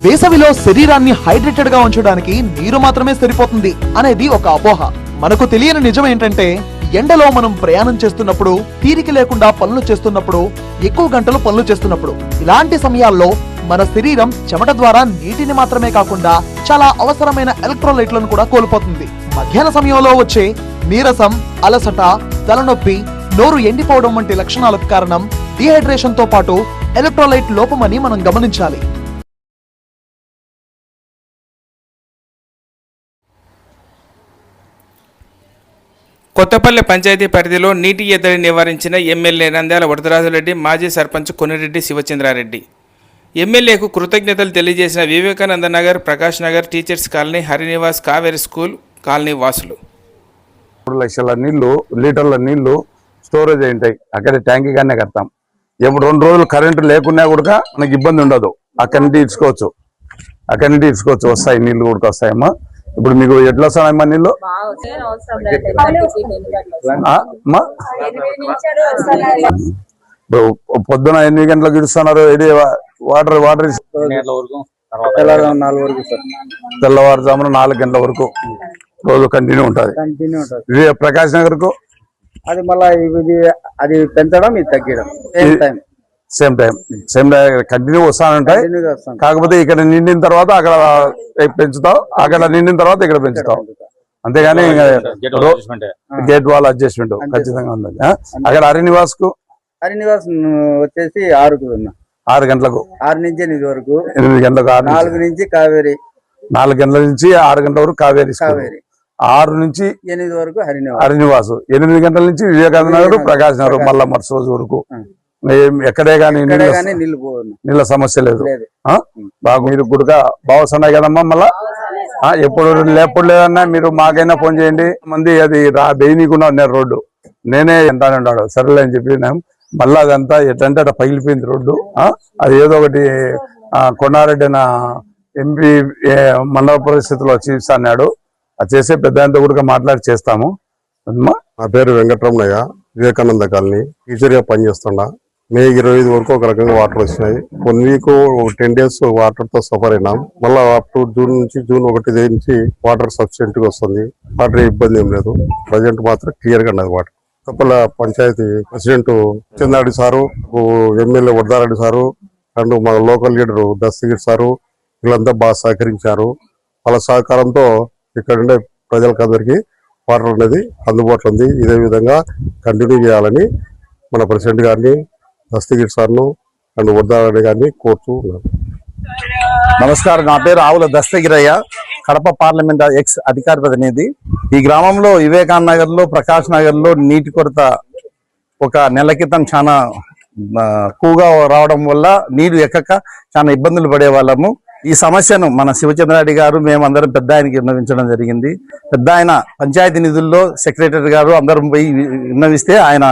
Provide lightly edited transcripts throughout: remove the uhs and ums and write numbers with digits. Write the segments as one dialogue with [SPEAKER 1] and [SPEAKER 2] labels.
[SPEAKER 1] వేసవిలో శరీరాన్ని హైడ్రేటెడ్ గా ఉంచడానికి నీరు మాత్రమే సరిపోతుంది అనేది ఒక అపోహ. మనకు తెలియని నిజం ఏంటంటే ఎండలో మనం ప్రయాణం చేస్తున్నప్పుడు, తీరిక లేకుండా పనులు చేస్తున్నప్పుడు, ఎక్కువ గంటలు పనులు చేస్తున్నప్పుడు, ఇలాంటి సమయాల్లో మన శరీరం చెమట ద్వారా నీటిని మాత్రమే కాకుండా చాలా అవసరమైన ఎలక్ట్రోలైట్లను కూడా కోల్పోతుంది. మధ్యాహ్న సమయంలో వచ్చే నీరసం, అలసట, తలనొప్పి, నోరు ఎండిపోవడం వంటి లక్షణాలకు కారణం డీహైడ్రేషన్ తో పాటు ఎలక్ట్రోలైట్ లోపమని మనం గమనించాలి.
[SPEAKER 2] కొత్తపల్లి పంచాయతీ పరిధిలో నీటి ఎద్దడి నివారించిన ఎమ్మెల్యే నంద్యాల వరదరాజురెడ్డి, మాజీ సర్పంచ్ కొనిరెడ్డి శివచంద్రారెడ్డి. ఎమ్మెల్యేకు కృతజ్ఞతలు తెలియజేసిన Vivekananda Nagar, Prakash Nagar, teachers colony, Harinivas, Kaveri school colony వాసులు.
[SPEAKER 3] 3 లక్షల నీళ్లు, లీటర్ల నీళ్లు స్టోరేజ్ అయింటాయి. అక్కడ ట్యాంకీ గానే కడతాం. ఎప్పుడు 2 రోజులు కరెంటు లేకున్నా కూడా మనకి ఇబ్బంది ఉండదు. అక్కడి నుండి ఇచ్చుకోవచ్చు, వస్తాయి నీళ్లు కూడా వస్తాయమ్మా. ఇప్పుడు మీకు ఎట్లా వస్తాయమ్మా నీళ్లు? పొద్దున 8 గంటలకు ఇడుస్తున్నారు. వాటర్ తెల్లవారుజామున 4 గంటల వరకు రోజు కంటిన్యూ ఉంటుంది. ప్రకాష్ నగర్ కు
[SPEAKER 4] అది మళ్ళీ అది పెంచడం, ఇది తగ్గడం
[SPEAKER 3] సేమ్ టైం కంటిన్యూ వస్తానంటాయి. కాకపోతే ఇక్కడ నిండిన తర్వాత అక్కడ పెంచుతావు, అక్కడ నిండిన తర్వాత ఇక్కడ పెంచుతావు. అంతేగాని గేట్ వాల్ అడ్జస్ట్మెంట్ ఖచ్చితంగా ఉంది. అక్కడ హరినివాస్
[SPEAKER 4] వచ్చేసి 6
[SPEAKER 3] గంటలకు,
[SPEAKER 4] 6 నుంచి 8 వరకు,
[SPEAKER 3] 8 గంటలకు,
[SPEAKER 4] 4 నుంచి కావేరి,
[SPEAKER 3] 4 గంటల నుంచి 6 గంటల వరకు కావేరి, 6 నుంచి
[SPEAKER 4] 8 వరకు
[SPEAKER 3] హరినివాస్, 8 గంటల నుంచి వివేకానంద నగర్, ప్రకాష్ నగర్, మళ్ళా మరుసటి రోజు వరకు ఎక్కడే కానీ నీళ్ళ సమస్య లేదు. బాగా మీరు గుడిగా బాగున్నాయి కదమ్మా. మళ్ళా ఎప్పుడు లేదన్నా మీరు మాకైనా ఫోన్ చేయండి. మంది అది బెయినీకుండా ఉన్నారు రోడ్డు, నేనే ఎంటానే ఉన్నాడు. సరేలే అని చెప్పి మళ్ళీ అదంతా ఎట్లంటే అట్లా పగిలిపోయింది రోడ్డు. అది ఏదో ఒకటి కొండారెడ్డి ఎంపీ మండల పరిస్థితిలో చీఫ్స్ అన్నాడు. అది చేసే పెద్ద కూడా మాట్లాడి చేస్తాము.
[SPEAKER 5] నా పేరు వెంకటరమణయ్య, వివేకానంద కాలనీ టీచర్గా పనిచేస్తున్నా. మే 25 వరకు ఒక రకంగా వాటర్ వచ్చినాయి. 1 వీక్ 10 days వాటర్ తో సఫర్ అయినాం. మళ్ళీ అప్ టు జూన్ 1 నుంచి వాటర్ సఫిషియెంట్ గా వస్తుంది. వాటర్ ఇబ్బంది ఏం లేదు. ప్రజెంట్ మాత్రం క్లియర్ గా ఉన్నది water. Kothapalli panchayat president Chandra Reddy sir, MLA Varada Reddy sir and మా లోకల్ లీడర్ దస్తగిరి సారు వీళ్ళంతా బాగా సహకరించారు. వాళ్ళ సహకారంతో ఇక్కడ ఉండే ప్రజలకందరికీ వాటర్ అనేది అందుబాటులో ఉంది. ఇదే విధంగా కంటిన్యూ చేయాలని మన ప్రెసిడెంట్ గారిని, దస్తగిరి సార్ను అండ్ వరదారెడ్డి గారిని కోరుతూ ఉన్నాను.
[SPEAKER 6] నమస్కారం. నా పేరు ఆవుల దస్తగిరయ్య, కడప పార్లమెంట్ ఎక్స్ అధికార ప్రతినిధి. ఈ గ్రామంలో వివేకానంద నగర్ లో, ప్రకాష్ నగర్ లో నీటి కొరత ఒక నెల క్రితం చాలా ఎక్కువగా రావడం వల్ల నీరు ఎక్కక చాలా ఇబ్బందులు పడే వాళ్ళము. ఈ సమస్యను మన శివచంద్రారెడ్డి గారు, మేమందరం పెద్ద ఆయనకి విన్నవించడం జరిగింది. పెద్ద ఆయన పంచాయతీ నిధుల్లో సెక్రటరీ గారు అందరం పోయి విన్నవిస్తే ఆయన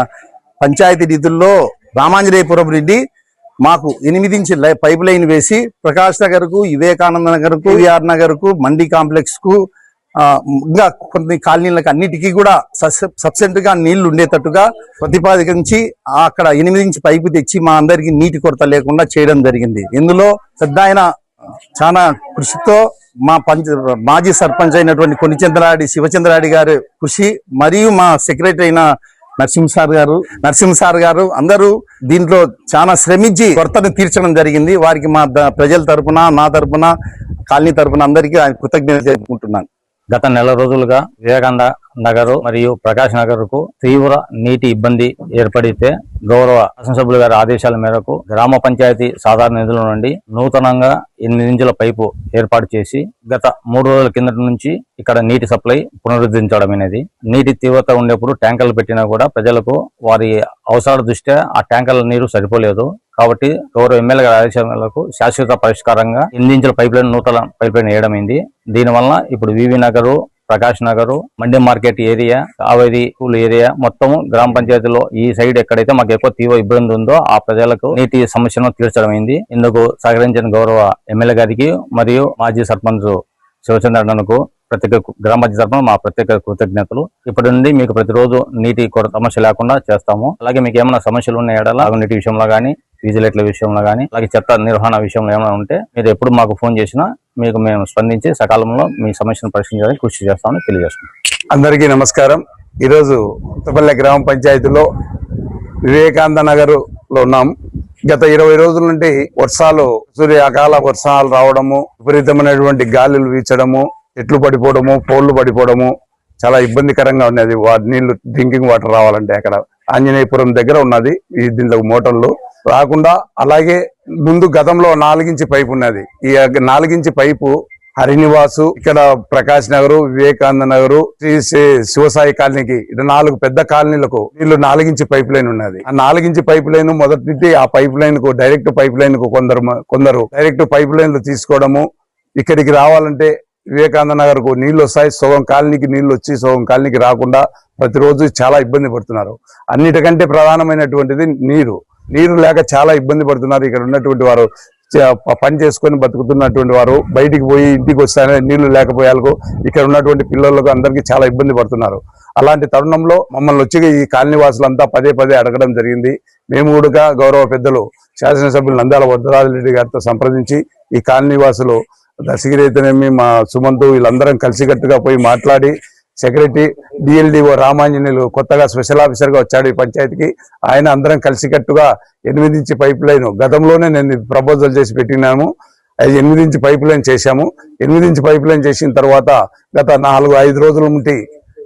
[SPEAKER 6] పంచాయతీ నిధుల్లో రామాంజనేయపురం రెడ్డి మాకు 8 ఇంచ్ పైప్ లైన్ వేసి ప్రకాష్ నగర్ కు, వివేకానంద నగర్ కు, విఆర్ నగర్ కు, మండీ కాంప్లెక్స్ కు, ఇంకా కొన్ని కాలనీలకు అన్నిటికీ కూడా సబ్సెంట్ గా నీళ్లు ఉండేటట్టుగా ప్రతిపాదించి అక్కడ 8 ఇంచ్ పైపు తెచ్చి మా అందరికి నీటి కొరత లేకుండా చేయడం జరిగింది. ఇందులో పెద్ద ఆయన చాలా కృషితో మా మాజీ సర్పంచ్ అయినటువంటి కొనిచంద్రారెడ్డి శివచంద్రారెడ్డి గారి కృషి మరియు మా సెక్రటరీ అయిన నరసింహ సార్ గారు అందరూ దీంట్లో చాలా శ్రమించి కొరతను తీర్చడం జరిగింది. వారికి మా ప్రజల తరపున, నా తరపున, కాలనీ తరపున అందరికీ కృతజ్ఞత చెప్పుకుంటున్నాను.
[SPEAKER 7] గత నెల రోజులుగా వివేకానంద నగర్ మరియు ప్రకాష్ నగర్ కు తీవ్ర నీటి ఇబ్బంది ఏర్పడితే గౌరవ శాసనసభ్యుల గారి ఆదేశాల మేరకు గ్రామ పంచాయతీ సాధారణ నిధుల నుండి నూతనంగా 8 ఇంచుల పైపు ఏర్పాటు చేసి గత 3 రోజుల కిందటి నుంచి ఇక్కడ నీటి సప్లై పునరుద్ధరించడం అనేది. నీటి తీవ్రత ఉండేప్పుడు ట్యాంకర్లు పెట్టినా కూడా ప్రజలకు వారి అవసరాల దృష్ట్యా ఆ ట్యాంకర్ల నీరు సరిపోలేదు. కాబట్టి గౌరవ ఎమ్మెల్యే గారి ఆదేశాలకు శాశ్వత పరిష్కారంగా 8 ఇంచుల పైప్ లైన్, నూతన పైప్ లైన్ వేయడమైంది. దీనివల్ల ఇప్పుడు VV Nagar, Prakash Nagar, Mandi market area, Kaveri school area మొత్తం గ్రామ పంచాయతీలో ఈ సైడ్ ఎక్కడైతే మాకు ఎక్కువ తీవ్ర ఇబ్బంది ఉందో ఆ ప్రజలకు నీటి సమస్యను తీర్చడమైంది. ఇందుకు సహకరించిన గౌరవ ఎమ్మెల్యే గారికి మరియు మాజీ సర్పంచ్ శివచంద్రన్నకు ప్రత్యేక గ్రామ పంచాయతీ తరపున మా ప్రత్యేక కృతజ్ఞతలు. ఇప్పటి నుండి మీకు ప్రతిరోజు నీటి కొరత సమస్య లేకుండా చేస్తాము. అలాగే మీకు ఏమైనా సమస్యలు ఉన్న ఎడల నీటి విషయంలో కానీ ఫీజు రేట్ల విషయంలో కానీ అలాగే చెత్త నిర్వహణ విషయంలో ఏమైనా ఉంటే మీరు ఎప్పుడు మాకు ఫోన్ చేసినా మీకు మేము స్పందించి సకాలంలో మీ సమస్యను పరిష్కరించడానికి కృషి చేస్తామని తెలియజేస్తున్నాం.
[SPEAKER 3] అందరికీ నమస్కారం. ఈరోజు కొత్తపల్లి గ్రామ పంచాయతీలో వివేకానంద నగర్ లో ఉన్నాం. గత 20 రోజుల నుండి వర్షాలు, అకాల వర్షాలు రావడము, విపరీతమైనటువంటి గాలులు వీచడము, చెట్లు పడిపోవడము, పోళ్లు పడిపోవడము చాలా ఇబ్బందికరంగా ఉన్నది. నీళ్లు డ్రింకింగ్ వాటర్ రావాలంటే అక్కడ ఆంజనేయపురం దగ్గర ఉన్నది ఈ దీంట్లో మోటార్లు రాకుండా. అలాగే ముందు గతంలో 4 ఇంచ్ పైపు ఉన్నది. ఈ 4 ఇంచ్ పైపు హరినివాసు, ఇక్కడ ప్రకాష్ నగర్, వివేకానంద నగర్, శ్రీ శివసాయి కాలనీకి, ఇది 4 పెద్ద కాలనీలకు నీళ్లు 4 ఇంచ్ పైప్ లైన్ ఉన్నది. ఆ 4 ఇంచ్ పైప్ లైన్ మొదటి ఆ పైప్ లైన్ కు డైరెక్ట్ పైప్ లైన్ కు కొందరు డైరెక్ట్ పైప్ లైన్లు తీసుకోవడము, ఇక్కడికి రావాలంటే వివేకానంద నగర్ కు నీళ్లు వస్తాయి, సగం కాలనీకి నీళ్లు వచ్చి సగం కాలనీకి రాకుండా ప్రతిరోజు చాలా ఇబ్బంది పడుతున్నారు. అన్నిటికంటే ప్రధానమైనటువంటిది నీరు లేక చాలా ఇబ్బంది పడుతున్నారు. ఇక్కడ ఉన్నటువంటి వారు పని చేసుకొని బతుకుతున్నటువంటి వారు బయటికి పోయి ఇంటికి వస్తానే నీళ్లు లేకపోయాలకు ఇక్కడ ఉన్నటువంటి పిల్లలకు అందరికీ చాలా ఇబ్బంది పడుతున్నారు. అలాంటి తరుణంలో మమ్మల్ని వచ్చి ఈ కాలనీ వాసులంతా పదే అడగడం జరిగింది. మేము కూడా గౌరవ పెద్దలు శాసనసభ్యులు నంద్యాల వరదరాజరెడ్డి గారితో సంప్రదించి ఈ కాలనీ వాసులు దశగిరి అయితేనేమి, మా సుమంతు వీళ్ళందరం కలిసికట్టుగా పోయి మాట్లాడి, సెక్రటరీ డిఎల్డిఓ రామాంజనేయులు కొత్తగా స్పెషల్ ఆఫీసర్ గా వచ్చాడు ఈ పంచాయతీకి. ఆయన అందరం కలిసికట్టుగా 8 ఇంచ్ పైప్ లైన్ గతంలోనే నేను ప్రపోజల్ చేసి పెట్టినాము. 8 ఇంచ్ పైప్ లైన్ చేశాము. 8 ఇంచ్ పైప్ లైన్ చేసిన తర్వాత గత 4-5 రోజుల నుండి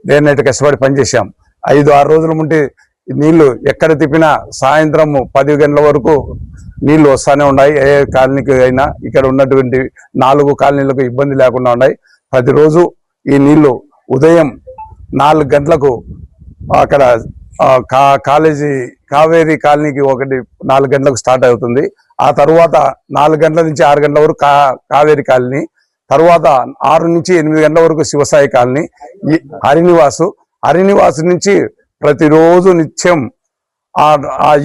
[SPEAKER 3] డే నైట్ కష్టపడి పనిచేశాం. 5-6 రోజుల నుండి నీళ్లు ఎక్కడ తిప్పినా సాయంత్రం 10 గంటల వరకు నీళ్లు వస్తానే ఉన్నాయి. ఏ కాలనీకి అయినా ఇక్కడ ఉన్నటువంటి 4 కాలనీలకు ఇబ్బంది లేకుండా ఉన్నాయి. ప్రతిరోజు ఈ నీళ్లు ఉదయం 4 గంటలకు అక్కడ కావేరీ కాలనీకి 4 గంటలకు స్టార్ట్ అవుతుంది. ఆ తర్వాత 4 గంటల నుంచి 6 గంటల వరకు కావేరీ కాలనీ, తర్వాత 6 నుంచి 8 గంటల వరకు శివసాయి కాలనీ, హరినివాసు నుంచి ప్రతిరోజు నిత్యం ఆ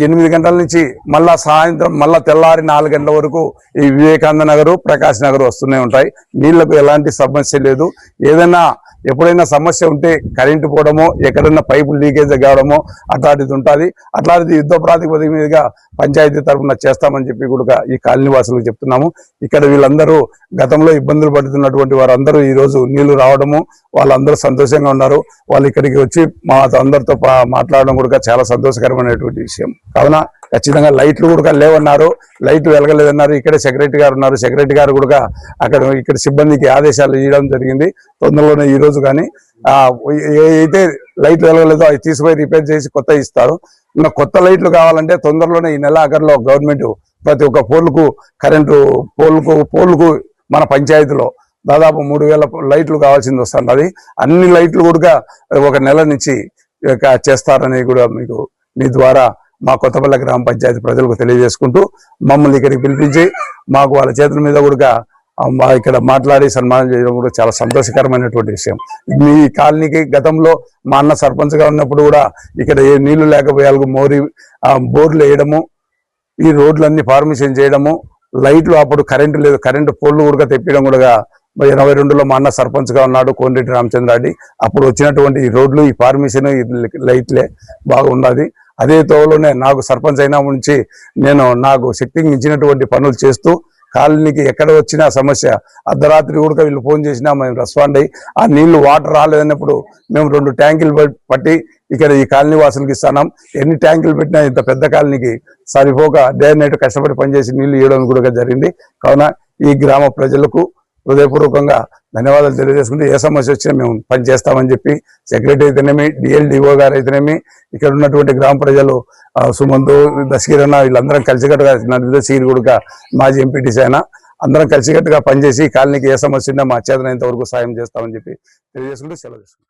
[SPEAKER 3] 8 గంటల నుంచి మళ్ళా సాయంత్రం మళ్ళా తెల్లారి 4 గంటల వరకు ఈ వివేకానంద నగర్, ప్రకాష్ నగర్ వస్తూనే ఉంటాయి. నీళ్లకు ఎలాంటి సమస్య లేదు. ఏదైనా ఎప్పుడైనా సమస్య ఉంటే కరెంటు పోవడమో, ఎక్కడైనా పైపు లీకేజ్ కావడమో అట్లాంటిది ఉంటుంది. అట్లాంటిది యుద్ధ ప్రాతిపదిక మీదుగా పంచాయతీ తరఫున చేస్తామని చెప్పి కూడా ఈ కాలనీ వాసులకు చెప్తున్నాము. ఇక్కడ వీళ్ళందరూ గతంలో ఇబ్బందులు పడుతున్నటువంటి వారందరూ ఈ రోజు నీళ్లు రావడము, వాళ్ళందరూ సంతోషంగా ఉన్నారు. వాళ్ళు ఇక్కడికి వచ్చి మా అందరితో మాట్లాడడం కూడా చాలా సంతోషకరమైనటువంటి విషయం. కావున ఖచ్చితంగా లైట్లు కూడా లేవన్నారు, లైట్లు వెలగలేదన్నారు. ఇక్కడే సెక్రటరీ గారు ఉన్నారు. సెక్రటరీ గారు కూడా ఇక్కడ సిబ్బందికి ఆదేశాలు ఇవ్వడం జరిగింది. తొందరలోనే ఈ రోజు కానీ అయితే లైట్లు వెలగలేదో అవి తీసుకుపోయి రిపేర్ చేసి కొత్త ఇస్తారు. ఇంకా కొత్త లైట్లు కావాలంటే తొందరలోనే ఈ నెల ఆఖరిలో గవర్నమెంట్ ప్రతి ఒక్క పోల్కు మన పంచాయతీలో దాదాపు 3000 లైట్లు కావాల్సింది వస్తుంది. అన్ని లైట్లు కూడా 1 నెల నుంచి చేస్తారని కూడా మీకు మీ ద్వారా మా కొత్తపల్లి గ్రామ పంచాయతీ ప్రజలకు తెలియజేసుకుంటూ, మమ్మల్ని ఇక్కడికి పిలిపించి మాకు వాళ్ళ చేతుల మీద కూడా ఇక్కడ మాట్లాడి సన్మానం చేయడం కూడా చాలా సంతోషకరమైనటువంటి విషయం. మీ కాలనీకి గతంలో మా అన్న సర్పంచ్ గా ఉన్నప్పుడు కూడా ఇక్కడ ఏ నీళ్లు లేకపోయాలకు బోర్లు వేయడము, ఈ రోడ్లన్నీ ఫార్మేషన్ చేయడము, లైట్లు అప్పుడు కరెంటు లేదు, కరెంటు పోల్లు కూడా తెప్పడం కూడా 82లో మా అన్న సర్పంచ్ గా ఉన్నాడు కోనరెడ్డి రామచంద్రారెడ్డి. అప్పుడు వచ్చినటువంటి ఈ రోడ్లు, ఈ ఫార్మేషన్, ఈ లైట్లే బాగున్నది. అదే తోవలోనే నాకు సర్పంచ్ అయినా నుంచి నాకు శక్తికి మించినటువంటి పనులు చేస్తూ కాలనీకి ఎక్కడ వచ్చినా సమస్య అర్ధరాత్రి కూడా వీళ్ళు ఫోన్ చేసినా మేము రెస్పాండ్ అయ్యి ఆ నీళ్లు వాటర్ రాలేదన్నప్పుడు మేము 2 ట్యాంకులు పట్టి ఇక్కడ ఈ కాలనీ వాసులకు ఇస్తున్నాం. ఎన్ని ట్యాంకులు పెట్టినా ఇంత పెద్ద కాలనీకి సరిపోక డే నైట్ కష్టపడి పనిచేసి నీళ్లు ఇవ్వడం కూడా జరిగింది. కావున ఈ గ్రామ ప్రజలకు హృదయపూర్వకంగా ధన్యవాదాలు తెలియజేసుకుంటూ ఏ సమస్య వచ్చినా మేము పనిచేస్తామని చెప్పి సెక్రటరీ అయితేనేమి, డిఎల్డిఓ గారు అయితేనేమి, ఇక్కడ ఉన్నటువంటి గ్రామ ప్రజలు సుమంతు, దశగిరన్న వీళ్ళందరం కలిసికట్టుగా, దశగిరి కూడా మాజీ ఎంపీటీసీ అయినా అందరం కలిసికట్టుగా పనిచేసి కాలనీకి ఏ సమస్య ఉన్నా మా చేతనంత వరకు సాయం చేస్తామని చెప్పి తెలియజేసుకుంటూ సెలవు తీసుకుంటాం.